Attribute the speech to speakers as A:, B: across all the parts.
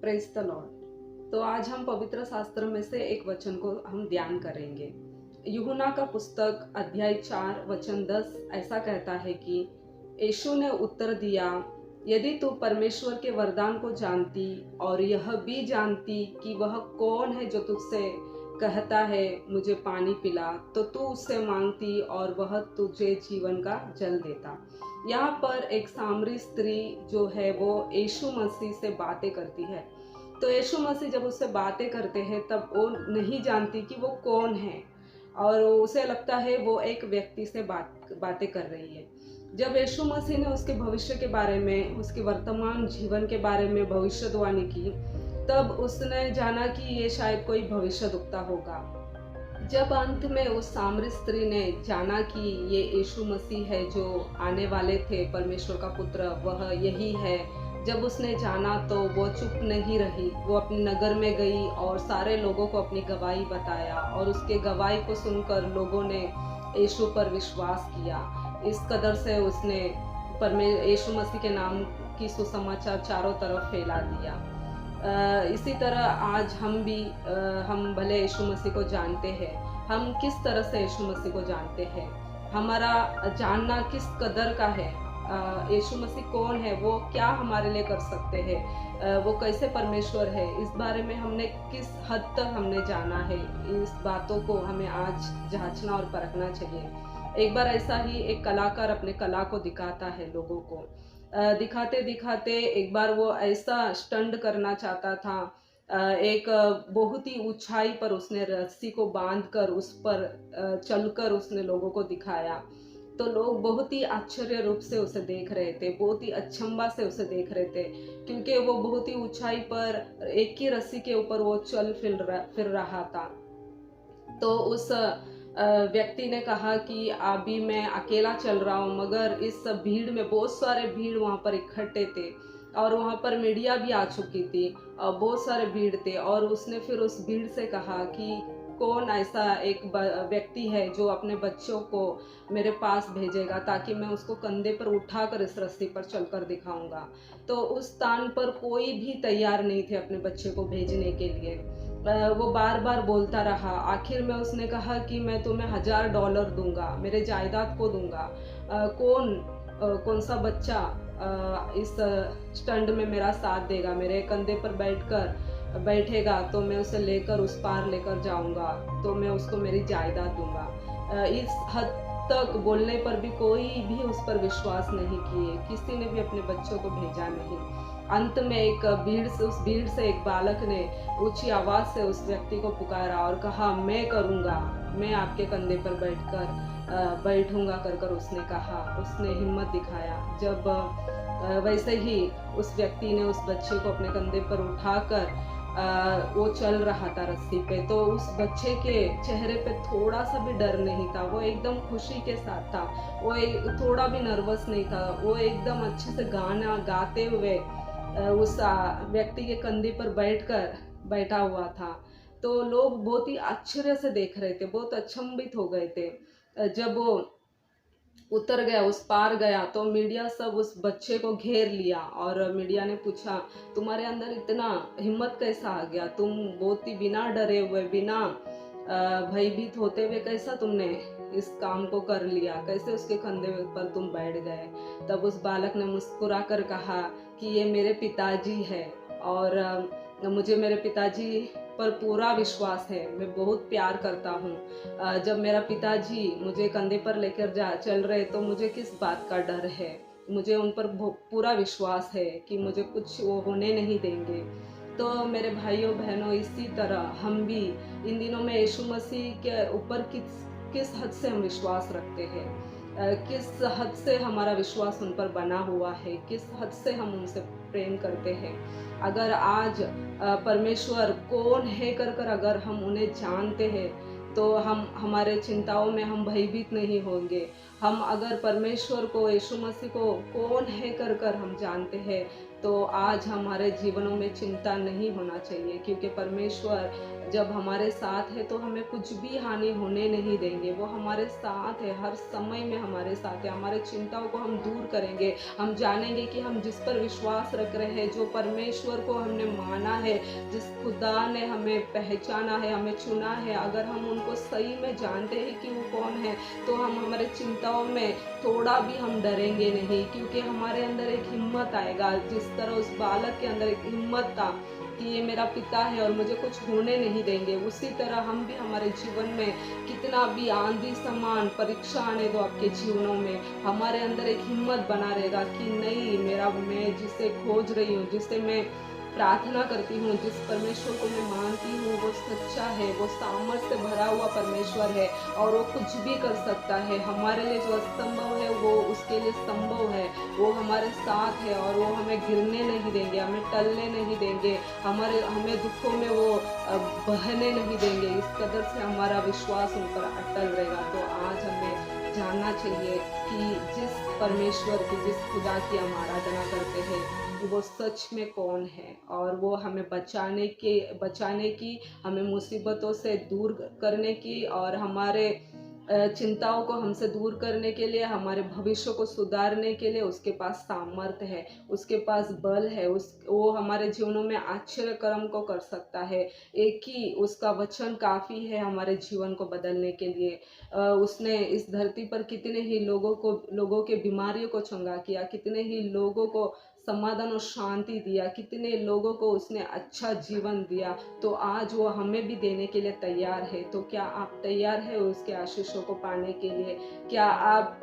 A: Praise the Lord. तो आज हम पवित्र शास्त्र में से एक वचन को हम ध्यान करेंगे। यूहन्ना का पुस्तक अध्याय 4 वचन 10 ऐसा कहता है कि यीशु ने उत्तर दिया, यदि तू परमेश्वर के वरदान को जानती और यह भी जानती कि वह कौन है जो तुझसे कहता है मुझे पानी पिला, तो तू उससे मांगती और वह तुझे जीवन का जल देता। यहाँ पर एक सामरी स्त्री जो है वो यीशु मसीह से बातें करती है। तो यीशु मसीह जब उससे बातें करते हैं तब वो नहीं जानती कि वो कौन है, और उसे लगता है वो एक व्यक्ति से बातें कर रही है। जब यीशु मसीह ने उसके भविष्य के बारे में, उसके वर्तमान जीवन के बारे में भविष्यवाणी की, तब उसने जाना कि ये शायद कोई भविष्यद्वक्ता होगा। जब अंत में उस सामरी स्त्री ने जाना कि ये यीशु मसीह है जो आने वाले थे, परमेश्वर का पुत्र, वह यही है, जब उसने जाना तो वो चुप नहीं रही। वो अपने नगर में गई और सारे लोगों को अपनी गवाही बताया, और उसके गवाही को सुनकर लोगों ने यीशु पर विश्वास किया। इस कदर से उसने यीशु मसीह के नाम की सुसमाचार चारों तरफ फैला दिया। इसी तरह आज हम भले यीशु मसीह को जानते हैं, हम किस तरह से यीशु मसीह को जानते हैं, हमारा जानना किस कदर का है, यीशु मसीह कौन है, वो क्या हमारे लिए कर सकते हैं, वो कैसे परमेश्वर है, इस बारे में हमने किस हद तक हमने जाना है, इस बातों को हमें आज जांचना और परखना चाहिए। एक बार ऐसा ही एक कलाकार अपने कला को दिखाता है लोगों को। दिखाते दिखाते एक बार वो ऐसा स्टंट करना चाहता था। एक बहुत ही ऊंचाई पर उसने रस्सी को बांधकर उस पर चलकर उसने लोगों को दिखाया। तो लोग बहुत ही आश्चर्य रूप से उसे देख रहे थे, बहुत ही अचंभा से उसे देख रहे थे, क्योंकि वो बहुत ही ऊंचाई पर एक ही रस्सी के ऊपर वो चल फिर रहा था। तो उस व्यक्ति ने कहा कि अभी मैं अकेला चल रहा हूँ, मगर इस भीड़ में बहुत सारे भीड़ वहाँ पर इकट्ठे थे, और वहाँ पर मीडिया भी आ चुकी थी, और बहुत सारे भीड़ थे। और उसने फिर उस भीड़ से कहा कि कौन ऐसा एक व्यक्ति है जो अपने बच्चों को मेरे पास भेजेगा, ताकि मैं उसको कंधे पर उठाकर इस रस्सी पर चलकर दिखाऊंगा। तो उस स्थान पर कोई भी तैयार नहीं थे अपने बच्चे को भेजने के लिए। वो बार बार बोलता रहा। आखिर में उसने कहा कि मैं तुम्हें $1000 दूंगा, मेरे जायदाद को दूंगा, कौन सा बच्चा इस स्टंट में मेरा साथ देगा, मेरे कंधे पर बैठेगा, तो मैं उसे लेकर उस पार लेकर जाऊंगा, तो मैं उसको मेरी जायदाद दूंगा। इस हद तक बोलने पर भी कोई भी उस पर विश्वास नहीं किए, किसी ने भी अपने बच्चों को भेजा नहीं। अंत में उस भीड़ से एक बालक ने ऊंची आवाज से उस व्यक्ति को पुकारा और कहा, मैं करूंगा, मैं आपके कंधे पर बैठूंगा कर उसने कहा। उसने हिम्मत दिखाया। जब वैसे ही उस व्यक्ति ने उस बच्चे को अपने कंधे पर उठाकर वो चल रहा था रस्सी पे, तो उस बच्चे के चेहरे पे थोड़ा सा भी डर नहीं था। वो एकदम खुशी के साथ था, वो थोड़ा भी नर्वस नहीं था। वो एकदम अच्छे से गाना गाते हुए उस व्यक्ति के कंधे पर बैठा हुआ था। तो लोग बहुत ही आश्चर्य से देख रहे थे, बहुत अचंभित हो गए थे। जब वो उतर गया, उस पार गया, तो मीडिया सब उस बच्चे को घेर लिया, और मीडिया ने पूछा, तुम्हारे अंदर इतना हिम्मत कैसा आ गया, तुम बहुत ही बिना डरे हुए, बिना भयभीत होते हुए कैसा तुमने इस काम को कर लिया, कैसे उसके कंधे पर तुम बैठ गए। तब उस बालक ने मुस्कुरा कर कहा कि ये मेरे पिताजी है, और मुझे मेरे पिताजी पर पूरा विश्वास है, मैं बहुत प्यार करता हूँ। जब मेरा पिताजी मुझे कंधे पर लेकर चल रहे, तो मुझे किस बात का डर है, मुझे उन पर पूरा विश्वास है कि मुझे कुछ वो होने नहीं देंगे। तो मेरे भाइयों बहनों, इसी तरह हम भी इन दिनों में यीशु मसीह के ऊपर किस हद से हम विश्वास रखते हैं, किस हद से हमारा विश्वास उन पर बना हुआ है, किस हद से हम उनसे प्रेम करते हैं। अगर आज परमेश्वर कौन है कर अगर हम उन्हें जानते हैं, तो हमारे चिंताओं में हम भयभीत नहीं होंगे। हम अगर परमेश्वर को, यीशु मसीह को कौन है कर हम जानते हैं, तो आज हमारे जीवनों में चिंता नहीं होना चाहिए, क्योंकि परमेश्वर जब हमारे साथ है तो हमें कुछ भी हानि होने नहीं देंगे। वो हमारे साथ है, हर समय में हमारे साथ है। हमारे चिंताओं को हम दूर करेंगे। हम जानेंगे कि हम जिस पर विश्वास रख रहे हैं, जो परमेश्वर को हमने माना है, जिस खुदा ने हमें पहचाना है, हमें चुना है, अगर हम उनको सही में जानते हैं कि वो कौन है, तो हम हमारे चिंताओं में थोड़ा भी हम डरेंगे नहीं, क्योंकि हमारे अंदर एक हिम्मत आएगा। जिस तरह उस बालक के अंदर एक हिम्मत था कि ये मेरा पिता है और मुझे कुछ होने नहीं देंगे, उसी तरह हम भी हमारे जीवन में कितना भी आंधी समान परीक्षा आने दो आपके जीवनों में, हमारे अंदर एक हिम्मत बना रहेगा कि नहीं, मैं जिसे खोज रही हूँ, जिसे मैं प्रार्थना करती हूँ, जिस परमेश्वर को मैं मानती हूँ, वो सच्चा है, वो सामर्थ्य से भरा हुआ परमेश्वर है और वो कुछ भी कर सकता है। हमारे लिए जो असंभव है वो उसके लिए संभव है। वो हमारे साथ है और वो हमें गिरने नहीं देंगे, हमें टलने नहीं देंगे, हमें दुखों में वो बहने नहीं देंगे। इस कदर से हमारा विश्वास उन पर अटल रहेगा। तो आज हमें जानना चाहिए कि जिस परमेश्वर की, जिस खुदा की हम आराधना करते हैं, वो सच में कौन है और वो हमें बचाने की, हमें मुसीबतों से दूर करने की और हमारे चिंताओं को हमसे दूर करने के लिए, हमारे भविष्य को सुधारने के लिए उसके पास सामर्थ्य है, उसके पास बल है। वो हमारे जीवनों में आश्चर्य कर्म को कर सकता है। एक ही उसका वचन काफ़ी है हमारे जीवन को बदलने के लिए। उसने इस धरती पर कितने ही लोगों के बीमारियों को चंगा किया, कितने ही लोगों को समाधान और शांति दिया, कितने लोगों को उसने अच्छा जीवन दिया। तो आज वो हमें भी देने के लिए तैयार है। तो क्या आप तैयार है उसके आशीषों को पाने के लिए? क्या आप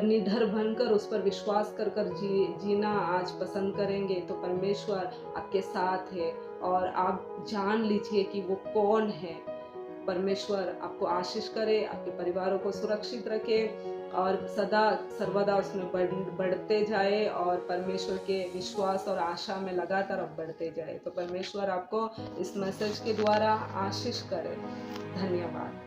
A: निडर बनकर उस पर विश्वास कर जीना आज पसंद करेंगे? तो परमेश्वर आपके साथ है और आप जान लीजिए कि वो कौन है। परमेश्वर आपको आशीष करे, आपके परिवारों को सुरक्षित रखे और सदा सर्वदा उसमें बढ़ते जाए और परमेश्वर के विश्वास और आशा में लगातार अब बढ़ते जाए। तो परमेश्वर आपको इस मैसेज के द्वारा आशीष करे। धन्यवाद।